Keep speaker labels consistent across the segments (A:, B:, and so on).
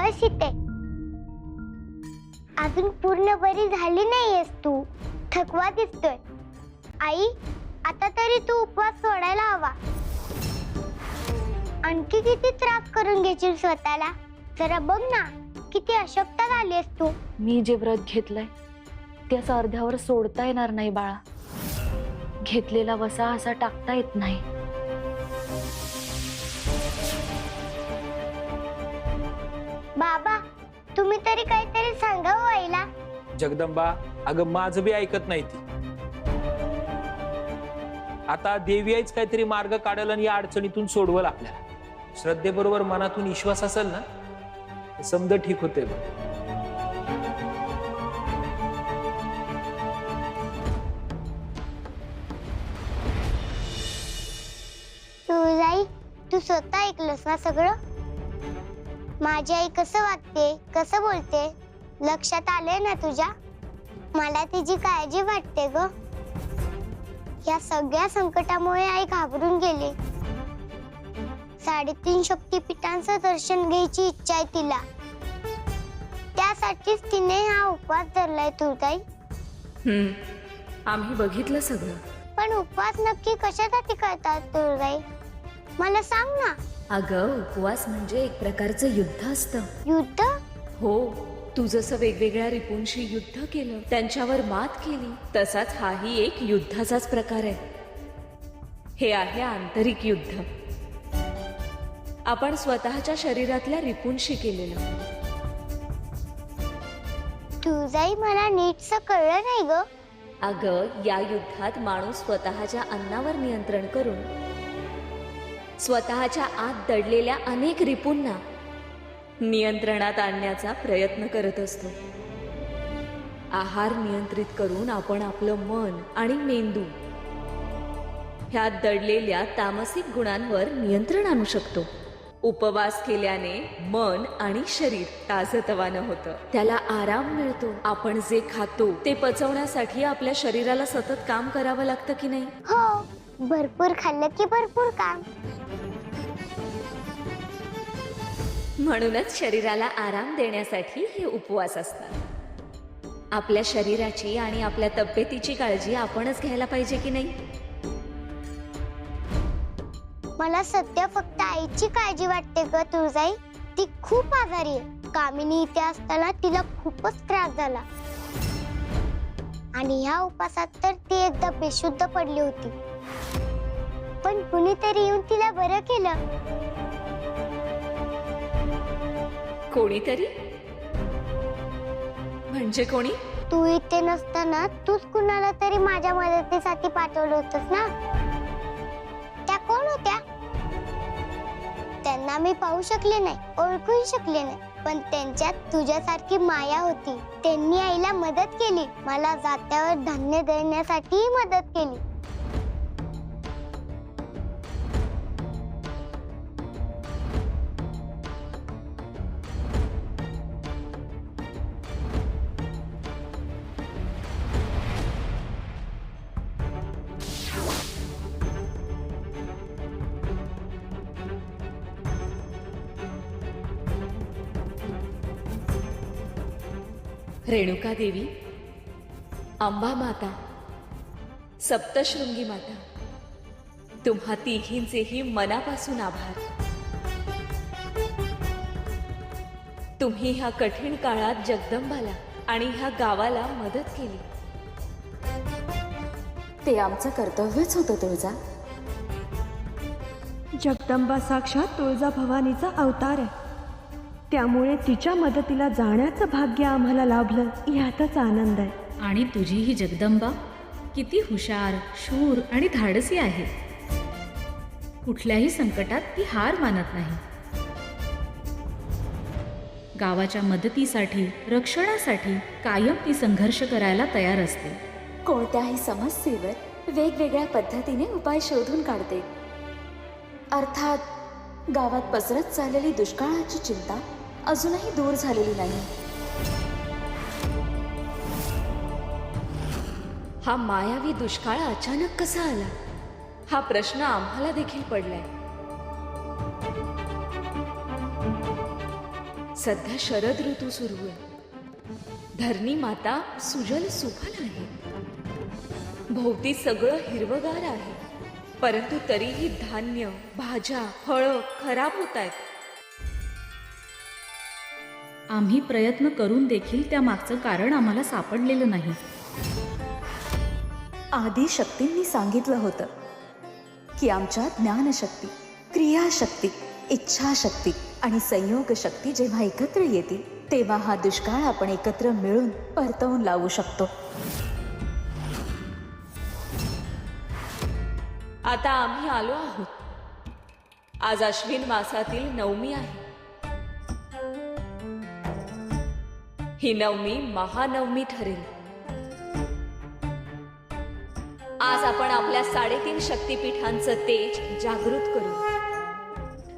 A: आळस येते. अजून पूर्ण बरी झाली नाहीयेस तू, थकवा दिसतोय. आई, आता तरी तू उपवास सोडायला हवा. आणखी किती त्रास करून घेशील स्वतःला? जरा बघ ना, किती अशक्त झालीस तू.
B: मी जे व्रत घेतलंय त्याचा अर्ध्यावर सोडता येणार नाही बाळा. घेतलेला वसा असा टाकता येत नाही.
A: बाबा, तुम्ही तरी काहीतरी सांगा हो आईला.
C: जगदंबा, अगं माझं बी ऐकत नाही ती. आता देवी आईच काहीतरी मार्ग काढल आणि या अडचणीतून सोडवल आपल्याला. श्रद्धेबरोबर मनातून विश्वास असेल ना, समज ठीक होते.
A: तुळजाई, तू स्वतः ऐकलंस ना सगळं? माझी आई कसं वागते, कसं बोलते, लक्षात आलंय ना तुझ्या? मला तिची काळजी वाटते ग. या सगळ्या संकटामुळे आई घाबरून गेली. 3.5 शक्तिपीठांचं दर्शन घ्यायची इच्छा आहे तिला. त्यासाठीच तिने हा उपवास धरलाय तुळजाई.
D: आम्ही बघितलं सगळं.
A: पण उपवास नक्की कशासाठी करतात तुळजाई? मला सांग ना.
D: अगं, उपवास म्हणजे एक प्रकारचं युद्ध असतं.
A: युद्ध?
D: हो, तू जसं वेगवेगळ्या रिपूंशी युद्ध केलं, त्यांच्यावर मात केली, तसाच हाही एक युद्धाचाच प्रकार आहे. हे आहे आंतरिक युद्ध. आपण स्वतःच्या शरीरातल्या रिपूंशी केलेलं.
A: तुळजाई, मला नीटसं कळलं नाही ग.
D: अगं, या युद्धात माणूस स्वतःच्या अन्नावर नियंत्रण करून स्वतःच्या आत दडलेल्या अनेक रिपूंना नियंत्रणात आणण्याचा प्रयत्न करत असतो. आहार नियंत्रित करून आपण आपलं मन आणि मेंदू ह्या दडलेल्या तामसिक गुणांवर नियंत्रण आणू शकतो. उपवास केल्याने मन आणि शरीर ताजतवानं होतं, त्याला आराम मिळतो. आपण जे खातो ते पचवण्यासाठी आपल्या शरीराला सतत काम करावं लागतं की नाही?
A: हो, भरपूर खाल्लं की भरपूर काम.
D: म्हणूनच शरीराला आराम देण्यासाठी हे उपवास असतात. आपल्या शरीराची आणि आपल्या तब्येतीची काळजी आपणच घ्यायला पाहिजे की नाही?
A: मला सध्या फक्त आईची काळजी वाटते ग तुळजाई. ती खूप आजारी आहे. कामिनी इथे असताना तिला खूपच त्रास झाला आणि ह्या उपासात तर ती एकदा बेशुद्ध पडली होती. पण कुणीतरी येऊन तिला बरं केलं.
D: कोणीतरी? म्हणजे कोणी?
A: तू इथे नसताना तूच कुणाला तरी माझ्या मदतीसाठी पाठवलं होतंस ना. त्या कोण होत्या? त्यांना मी पाहू शकले नाही, ओळखूही शकले नाही, पण त्यांच्यात तुझ्यासारखी माया होती. त्यांनी आईला मदत केली, मला जात्यावर धान्य देण्यासाठी मदत केली.
D: रेणुका देवी, अंबा माता, सप्तशृंगी माता, तुम्हा तिघींचेही मनापासून आभार. तुम्ही ह्या कठीण काळात जगदंबाला आणि ह्या गावाला मदत केली. ते आमचं कर्तव्यच होतं तुळजा.
E: जगदंबा साक्षात तुळजा भवानीचा अवतार आहे. त्यामुळे तिच्या मदतीला जाण्याचं भाग्य आम्हाला लाभलं, यातच आनंद आहे.
F: आणि तुझी ही जगदंबा किती हुशार, शूर आणि धाडसी आहे. कुठल्याही संकटात ती हार मानत नाही. गावाच्या मदतीसाठी, रक्षणासाठी कायम ती संघर्ष करायला तयार असते.
D: कोणत्याही समस्येवर वेगवेगळ्या पद्धतीने उपाय शोधून काढते. अर्थात गावात पसरत चाललेली दुष्काळाची चिंता अजूनही दूर झालेली नाही. हा मायावी दुष्काळ अचानक कसा आला, हा प्रश्न आम्हाला देखील पडलाय. सध्या शरद ऋतू सुरू आहे. धरणी माता सुजल सुफल आहे. भोवती सगळं हिरवगार आहे, परंतु तरीही धान्य, भाज्या, फळं खराब होत आहेत.
F: आम्ही प्रयत्न करून देखील त्या मागचं कारण आम्हाला सापडलेलं नाही.
G: आदिशक्तींनी सांगितलं होतं की आमच्या ज्ञानशक्ती, क्रियाशक्ती, इच्छाशक्ती आणि संयोग शक्ती जेव्हा एकत्र येतील तेव्हा हा दुष्काळ आपण एकत्र मिळून परतवून लावू शकतो.
D: आता आम्ही आलो आहोत. आज अश्विन मासातील नवमी आहे. ही नवमी महानवमी ठरेल. आज आपण आपल्या 3.5 शक्तिपीठांचं तेज जागृत करू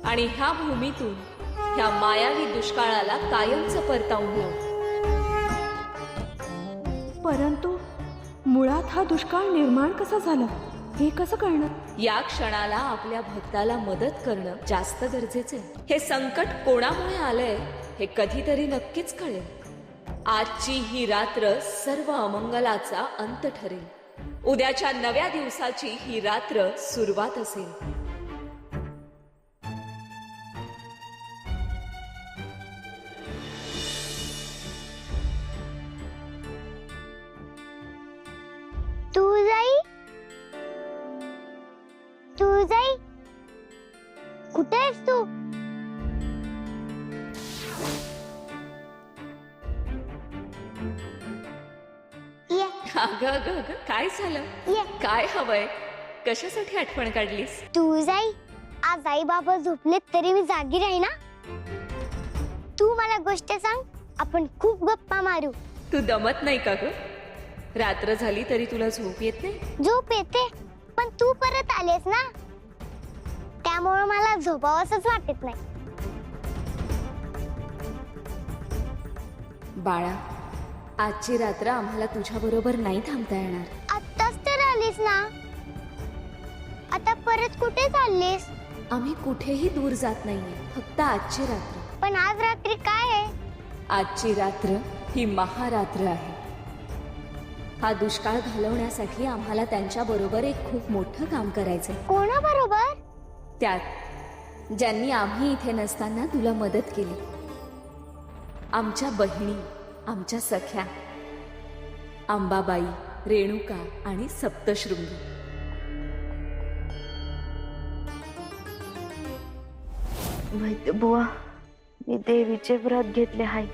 D: आणि ह्या भूमीतून ह्या मायावी दुष्काळाला कायमचं परतावून लावू.
E: परंतु मुळात हा दुष्काळ निर्माण कसा झाला हे कसं कळणार?
D: या क्षणाला आपल्या भक्ताला मदत करणं जास्त गरजेचं आहे. हे संकट कोणामुळे आलंय हे कधीतरी नक्कीच कळेल. आजची ही रात्र सर्व अमंगलाचा अंत ठरेल. उद्याच्या नव्या दिवसाची ही रात्र सुरुवात असेल.
A: तू जाई कुठे आहेस तू? ये
D: अगं अगं अगं काय झालं?
A: ये
D: काय हवंय? कशासाठी आठवण काढलीस?
A: तू जाई. आज आई बाबा झोपलेत तरी मी जागी राही ना. तू मला गोष्ट सांग, आपण खूप गप्पा मारू.
D: तू दमत नाही का ग? रात्र झाली तरी तुला झोप येत नाही?
A: झोप येते, पण तू परत आलेस ना, त्यामुळे मला झोपावंसच वाटत नाही.
D: बाळा, आजची रात्र आम्हाला तुझ्या बरोबर नाही थांबता येणार.
A: आत्ताच तर आलीस ना, आता परत कुठे चाललीस?
D: आम्ही कुठेही दूर जात नाहीये, फक्त आजची रात्र.
A: पण आज रात्री काय आहे?
D: आजची रात्र ही महारात्र आहे. हा दुष्काळ घालवण्यासाठी आम्हाला त्यांच्या बरोबर एक खूप मोठं काम करायचंय.
A: कोणाबरोबर?
D: त्यात ज्यांनी आम्ही इथे नसताना तुला मदत केली. आमच्या बहिणी, आमच्या सख्या, अंबाबाई, रेणुका आणि सप्तशृंगी.
B: वैद्य बुवा, मी देवीचे व्रत घेतले आहे.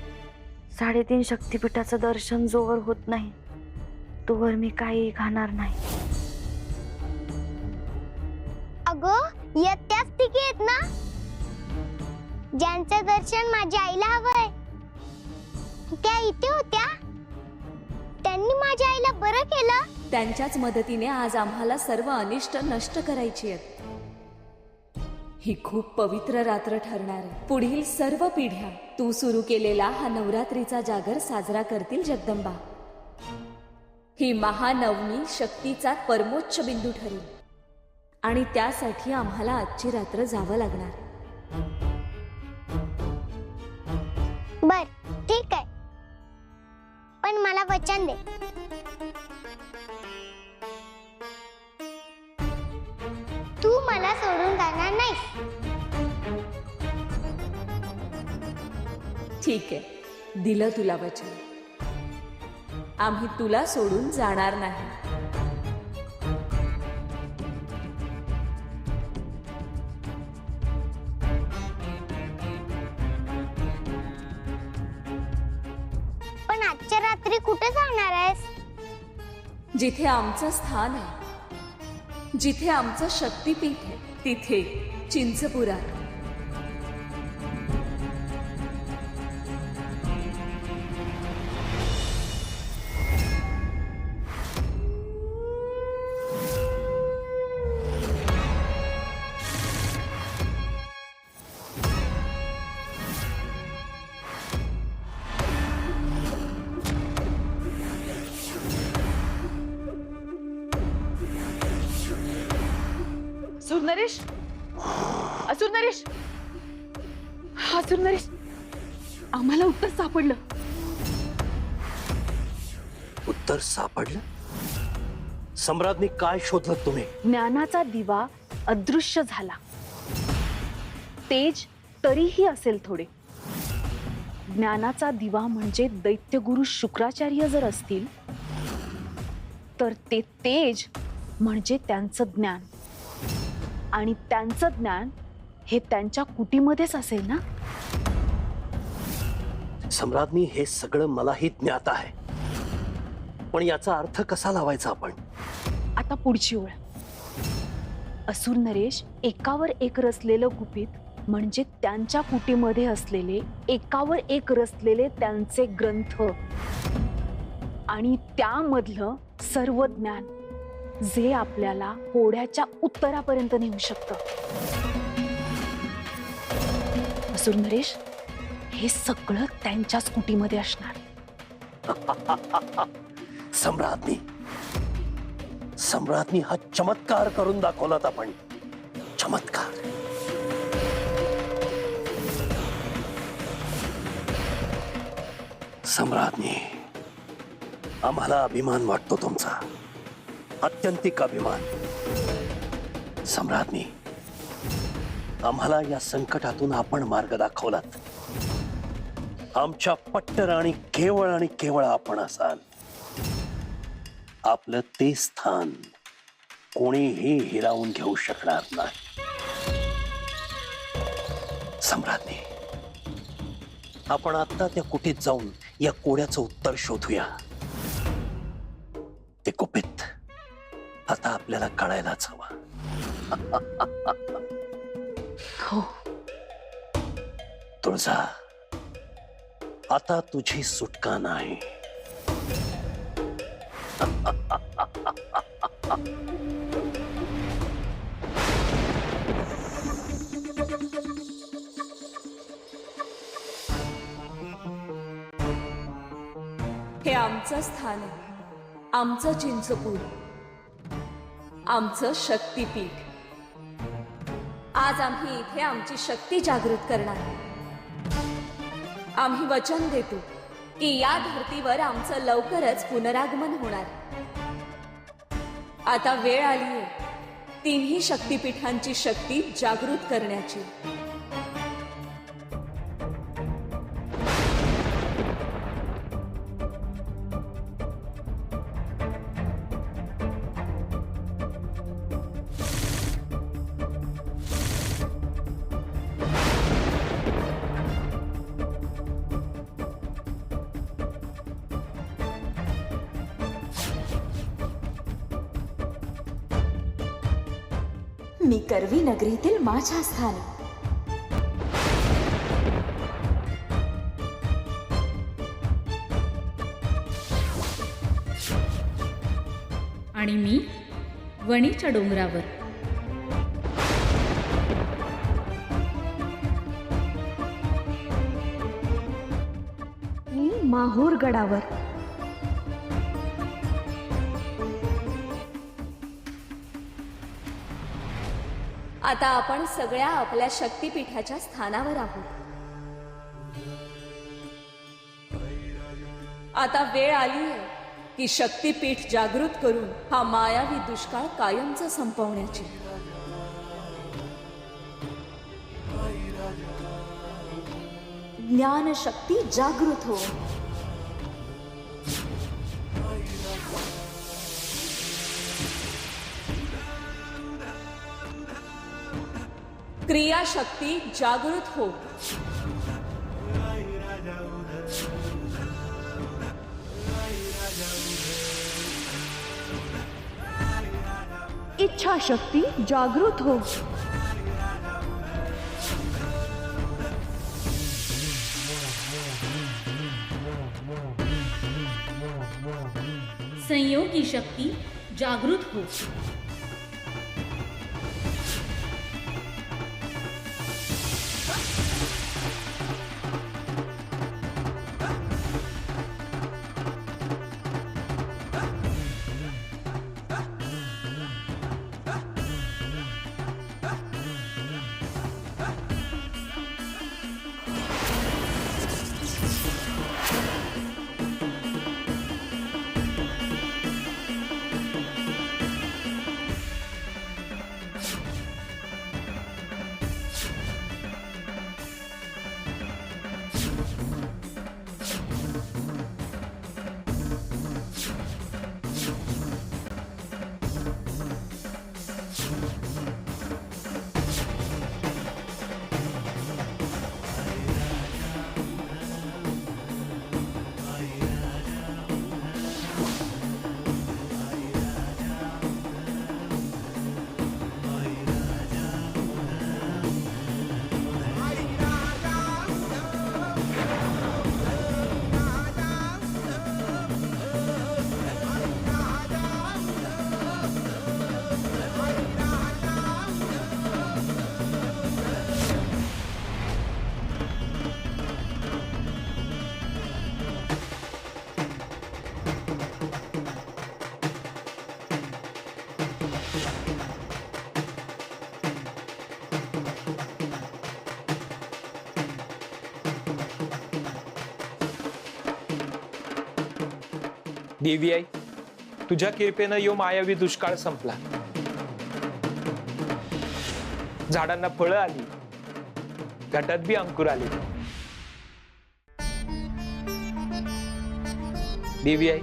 B: 3.5 शक्तिपीठाचं दर्शन जोवर होत नाही तोवर मी काही खाणार नाही.
A: अगं, त्याच ठिकी आहेत ना ज्यांचं दर्शन माझ्या आईला हवंय. त्या इथे होत्या, त्यांनी माझ्या आईला बरं केलं.
D: त्यांच्याच मदतीने आज आम्हाला सर्व अनिष्ट नष्ट करायची आहेत. ही खूप पवित्र रात्र ठरणार आहे. पुढील सर्व पिढ्या तू सुरू केलेला हा नवरात्रीचा जागर साजरा करतील जगदंबा. ही महानवमी शक्तीचा परमोच्च बिंदू ठरेल आणि त्यासाठी आम्हाला आजची रात्र जावं लागणार.
A: बर, ठीक आहे, पण मला वचन दे. तू मला सोडून जाणार नाहीस.
D: ठीक आहे, दिलं तुला वचन. आम्ही तुला सोडून जाणार नाही.
A: पण आजच्या रात्री कुठे जाणार आहेस?
D: जिथे आमचं स्थान आहे, जिथे आमचं शक्तिपीठ आहे, तिथे चिंचपुरात.
B: नरेश, असुर नरेश, असुर नरेश,
E: आम्हाला उत्तर सापडलं.
H: उत्तर सापडलं? सम्राज्ञी, काय शोधलं तुम्ही?
B: ज्ञानाचा दिवा अदृश्य झाला. तेज तरीही असेल थोडे. ज्ञानाचा दिवा म्हणजे दैत्यगुरु शुक्राचार्य जर असतील तर ते तेज म्हणजे त्यांचं ज्ञान, आणि त्यांचं ज्ञान हे त्यांच्या कुटीमध्येच असेल ना.
H: सम्राज्ञी, हे सगळं मलाही ज्ञात आहे, पण याचा अर्थ कसा लावायचा आपण?
B: आता पुढची ओळ. असुर नरेश एकावर एक रचलेलं गुपित म्हणजे त्यांच्या कुटीमध्ये असलेले एकावर एक रचलेले त्यांचे ग्रंथ, आणि त्यामधलं सर्व ज्ञान जे आपल्याला कोड्याच्या उत्तरापर्यंत नेऊ शकतं. असुर नरेश, हे सगळं त्यांच्याच कुटीमध्ये असणार.
H: सम्राज्ञी, सम्राज्ञी, हा चमत्कार करून दाखवलात आपण. चमत्कार. सम्राज्ञी, आम्हाला अभिमान वाटतो तुमचा, अत्यंतिक अभिमान. सम्राज्ञी, आम्हाला या संकटातून आपण मार्ग दाखवलात. आमच्या पट्टराणी केवळ आणि केवळ आपण असाल. आपलं ते स्थान कोणीही हिरावून घेऊ शकणार नाही. सम्राज्ञी, आपण आता त्या कुटीत जाऊन या कोड्याचं उत्तर शोधूया. ते गुपित आता आपल्याला कळायलाच हवं.
B: हो.
H: तुळजा, आता तुझी सुटका नाही.
D: हे आमचं स्थान आहे, आमचं चिंचपूर, आमचं शक्तिपीठ. आज आम्ही इथे आमची शक्ती जागृत करणार. आम्ही वचन देतो की या धर्तीवर आमचं लवकरच पुनरागमन होणार. आता वेळ आली आहे तिन्ही शक्तिपीठांची शक्ती जागृत करण्याची.
G: मी करवी नगरीतील माझ्या स्थानी.
F: आणि मी वणीच्या डोंगरावर.
E: मी माहूर गडावर.
D: आता आपण सगळ्या आपल्या शक्तिपीठाच्या स्थानावर आहोत. आता वेळ आली आहे की शक्तिपीठ जागृत करून हा मायावी दुष्काळ कायमचा संपवण्याची.
G: ज्ञानशक्ती जागृत हो.
D: क्रियाशक्ती जागृत हो.
E: इच्छाशक्ती जागृत हो.
F: संयोगी शक्ती जागृत हो.
C: देवी आई, तुझ्या कृपेनं यो मायावी दुष्काळ संपला. झाडांना फळं आली, घटात बी अंकुर आले. देवी आई,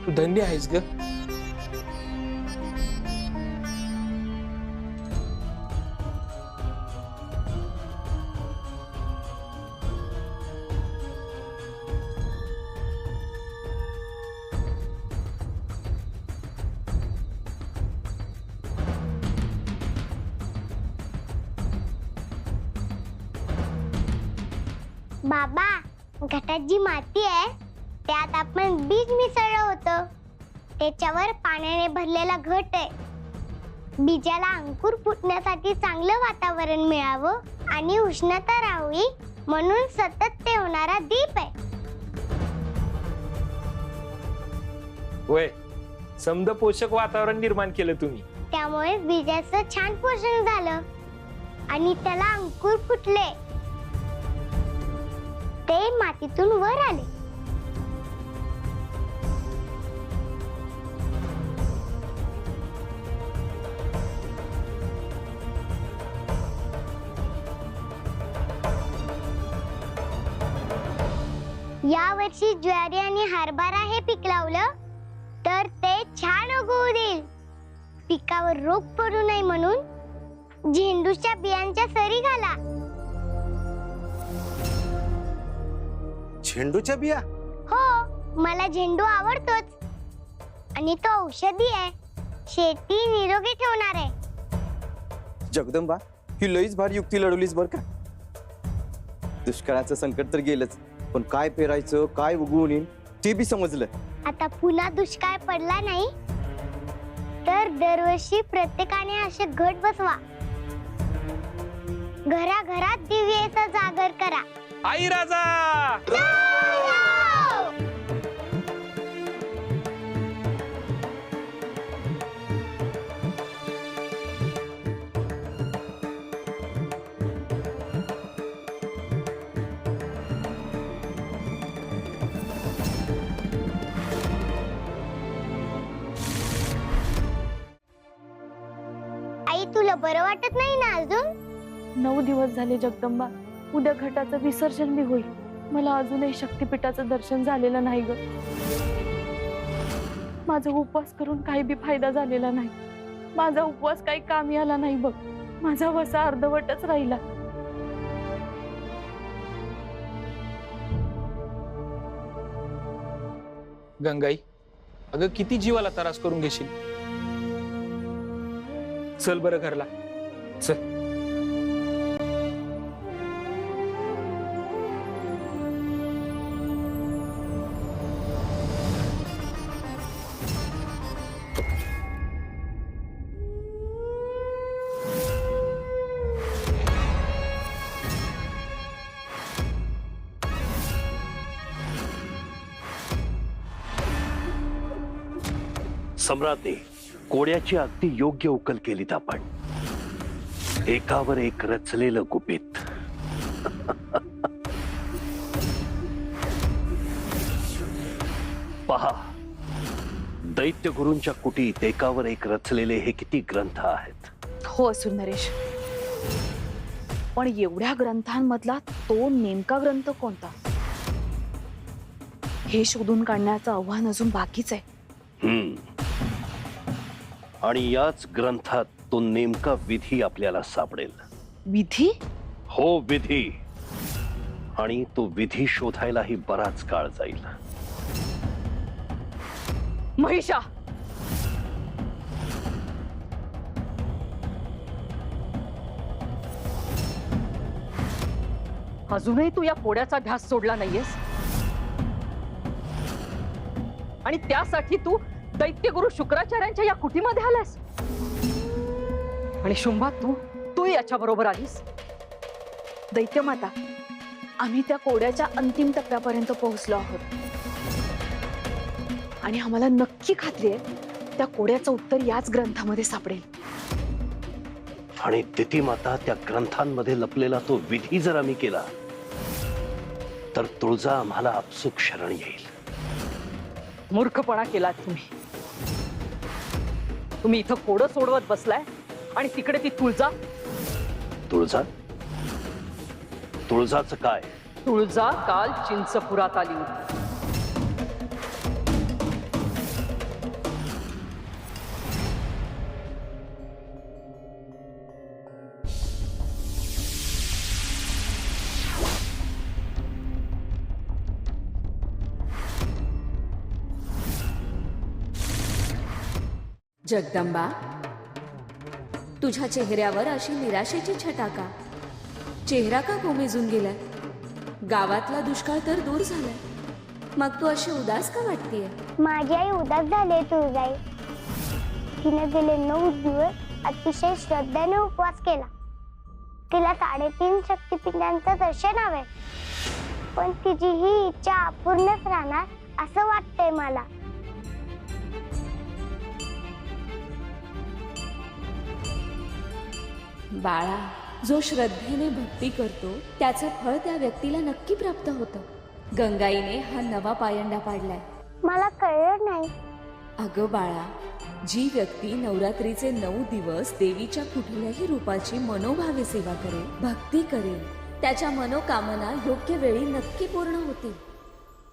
C: तू धन्य आहेस ग.
A: बाबा, घटात जी माती आहे त्यात आपण बीज मिसळलं होतं. त्याच्यावर पाण्याने भरलेला घट आहे. बीजाला अंकुर फुटण्यासाठी चांगलं वातावरण मिळावं आणि उष्णता राहावी म्हणून सतत ते होणारा दीप आहे.
C: होय, समद पोषक वातावरण निर्माण केलं तुम्ही.
A: त्यामुळे बीजाचं छान पोषण झालं आणि त्याला अंकुर फुटले. ते मातीतून वर आले. या वर्षी ज्वारी आणि हरभरा हे पीक लावलं तर ते छान उगवू देईल. पिकावर रोग पडू नये म्हणून झेंडूच्या बियांच्या सरी घाला.
I: झेंडूच्या बिया?
A: हो, मला झेंडू आवडतोच आणि तो औषधी आहे. शेती निरोगी ठेवणार आहे.
I: जगदंबा, ही लईच भारी युक्ती लढवलीस बर का. दुष्काळाचं संकट तर गेलंच, पण काय पेरायचं, काय उगवून येईल ते बी समजलं.
A: आता पुन्हा दुष्काळ पडला नाही तर दरवर्षी प्रत्येकाने असे घट बसवा. घराघरात दिव्याचा जागर करा.
C: आई राजा,
A: आई, तुला बरं वाटत नाही ना अजून?
B: 9 दिवस झाले जगदंबा. उद्या घटाचं विसर्जन बी होईल. मला अजूनही शक्तिपीठाचं दर्शन झालेलं नाही ग. माझा उपवास करून काही बी फायदा झालेला नाही. माझा उपवास काही कामी आला नाही बघ. माझा वसा अर्धवटच राहिला.
C: गंगाई, अगं किती जीवाला त्रास करून घेशील. चल बरं घरला, चल.
H: सम्राटने कोड्याची अगदी योग्य उकल केलीत आपण. एकावर एक रचलेलं गुपित. पहा, दैत्य गुरूंच्या कुटीत एकावर एक रचलेले हे किती ग्रंथ आहेत.
B: हो सुंदरेश, पण एवढ्या ग्रंथांमधला तो नेमका ग्रंथ कोणता हे शोधून काढण्याचं आव्हान अजून बाकीच आहे.
H: आणि याच ग्रंथात तो नेमका विधी आपल्याला सापडेल.
B: विधी?
H: हो, विधी. आणि तो विधी शोधायलाही बराच काळ जाईल.
B: महिषा,
J: अजूनही तू या कोड्याचा ध्यास सोडला नाहीयेस आणि त्यासाठी तू दैत्यगुरु शुक्राचार्यांच्या या कुटीमध्ये आलास आणि शुंभा तू याच्या बरोबर आलीस.
B: दैत्यमाता, आम्ही त्या कोड्याच्या अंतिम टप्प्यापर्यंत पोहोचलो आहोत आणि आम्हाला नक्की खात्री आहे त्या कोड्याचं उत्तर याच ग्रंथामध्ये सापडेल.
H: आणि तिथी माता, त्या ग्रंथांमध्ये लपलेला तो विधी जर आम्ही केला तर तुळजा आम्हाला आपसूक शरण येईल.
J: मूर्खपणा केलात तुम्ही इथं कोडं सोडवत बसलाय आणि तिकडे ती तुळजा.
H: तुळजा? तुळजाचं काय?
J: तुळजा काल चिंचपुरात आली होती.
D: जगदंबा, तुझ्या चेहऱ्यावर अशी निराशेची छटा का? चेहरा का कोमेजून गेलाय? गावातला दुष्काळ तर दूर झालाय, मग तू अशी उदास का वाटतेय?
A: माझी आई उदास झाली तुळजाई. तिने गेले 9 दिवस अतिशय श्रद्धेने उपवास केला. तिला 3.5 शक्तिपीठांचं दर्शन हवंय, पण तिची ही इच्छा अपूर्णच राहणार असं वाटतंय मला.
D: बाळा, जो श्रद्धेने भक्ती करतो त्याचं फळ त्या व्यक्तीला नक्की प्राप्त होतं. गंगाईने हा नवा पायंडा पाडलाय.
A: मला कळलं नाही.
D: अगं बाळा, जी व्यक्ती नवरात्रीचे 9 दिवस देवीच्या कुठल्याही रूपाची मनोभावे सेवा करेल, भक्ती करेल, त्याच्या मनोकामना योग्य वेळी नक्की पूर्ण होतील.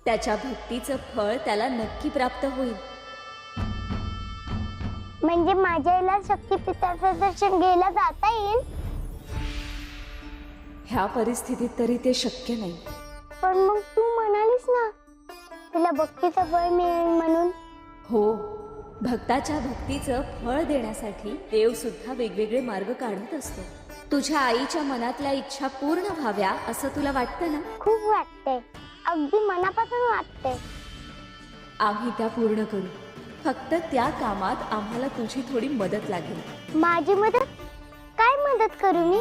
D: त्याच्या भक्तीचं फळ त्याला नक्की प्राप्त होईल.
A: म्हणजे माझ्या आईला शक्तिपीठाचं दर्शन घ्यायला जाता येईल?
D: ह्या परिस्थितीत तरी ते शक्य नाही.
A: पण मग तू म्हणालीस ना तिला भक्तीचं फळ मिळेल म्हणून.
D: हो, भक्ताच्या भक्तीचं फळ देण्यासाठी देव सुद्धा वेगवेगळे मार्ग काढत असतो. तुझ्या आईच्या मनातल्या इच्छा पूर्ण व्हाव्या असं तुला वाटतं ना?
A: खूप वाटतंय, अगदी मनापासून वाटतंय.
D: आम्ही त्या पूर्ण करू. फक्त त्या कामात आम्हाला तुझी थोडी मदत लागेल.
A: माझी मदत? काय मदत करू मी?